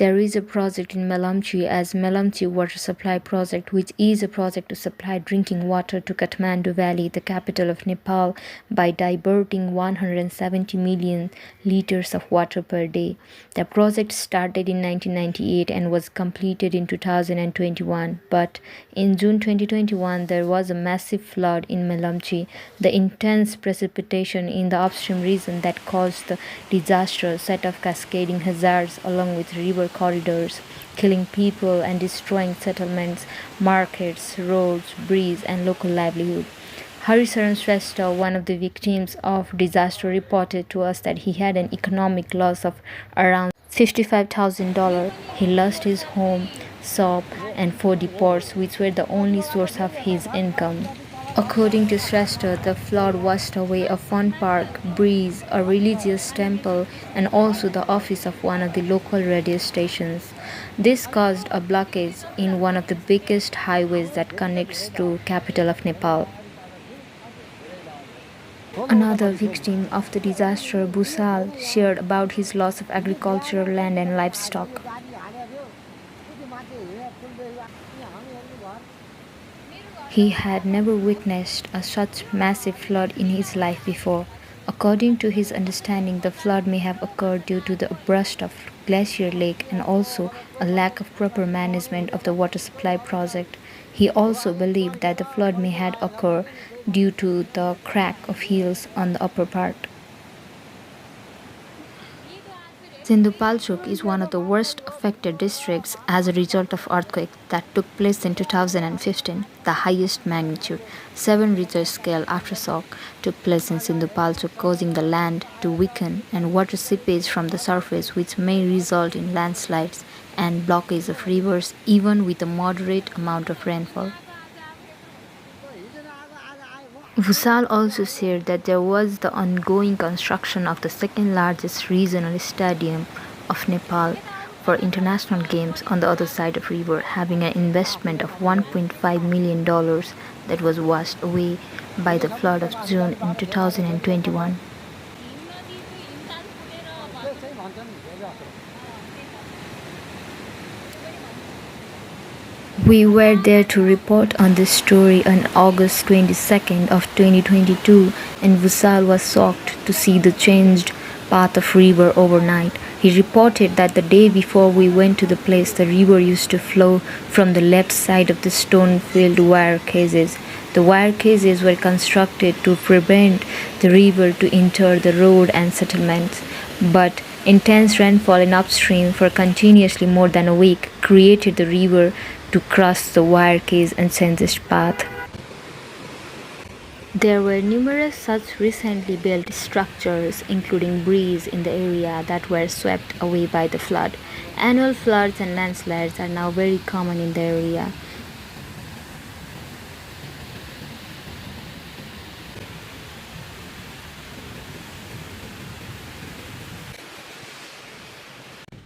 There is a project in Melamchi as Melamchi Water Supply Project, which is a project to supply drinking water to Kathmandu Valley, the capital of Nepal, by diverting 170 million liters of water per day. The project started in 1998 and was completed in 2021, but in June 2021 there was a massive flood in Melamchi. The intense precipitation in the upstream region that caused the disaster set off cascading hazards along with river corridors, killing people and destroying settlements, markets, roads, bridges, and local livelihood. Harisaran Shrestha, one of the victims of disaster, reported to us that he had an economic loss of around $55,000. He lost his home, shop, and 4 depots, which were the only source of his income. According to Shrestha, the flood washed away a fun park, bridge, a religious temple, and also the office of one of the local radio stations. This caused a blockage in one of the biggest highways that connects to capital of Nepal. Another victim of the disaster, Busal, shared about his loss of agricultural land and livestock. He had never witnessed such massive flood in his life before. According to his understanding, the flood may have occurred due to the upburst of Glacier Lake and also a lack of proper management of the water supply project. He also believed that the flood may have occurred due to the crack of hills on the upper part. Sindhupalchok is one of the worst affected districts as a result of earthquake that took place in 2015, the highest magnitude. 7 Richter scale aftershock took place in Sindhupalchok, causing the land to weaken and water seepage from the surface, which may result in landslides and blockage of rivers even with a moderate amount of rainfall. Vusal also shared that there was the ongoing construction of the second largest regional stadium of Nepal for international games on the other side of river, having an investment of $1.5 million that was washed away by the flood of June in 2021. We were there to report on this story on August 22nd of 2022, and Vusal was shocked to see the changed path of river overnight. He reported that the day before we went to the place, the river used to flow from the left side of the stone-filled wire cages. The wire cages were constructed to prevent the river to enter the road and settlements, but intense rainfall in upstream for continuously more than a week created the river to cross the wire cage and change its path. There were numerous such recently built structures, including bridges in the area, that were swept away by the flood. Annual floods and landslides are now very common in the area.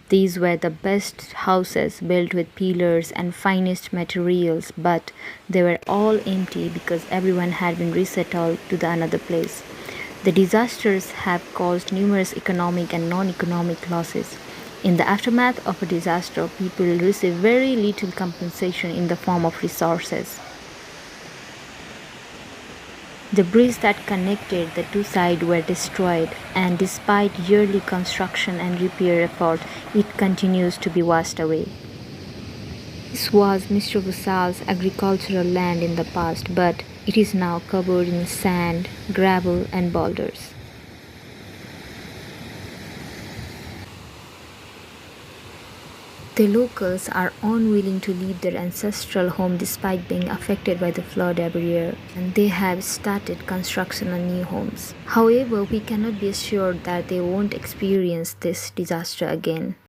These were the best houses built with pillars and finest materials, but they were all empty because everyone had been resettled to the another place. The disasters have caused numerous economic and non-economic losses. In the aftermath of a disaster, people receive very little compensation in the form of resources. The bridges that connected the two sides were destroyed, and despite yearly construction and repair efforts, it continues to be washed away. This was Mr. Vasal's agricultural land in the past, but it is now covered in sand, gravel, and boulders. The locals are unwilling to leave their ancestral home despite being affected by the flood every year, and they have started construction on new homes. However, we cannot be assured that they won't experience this disaster again.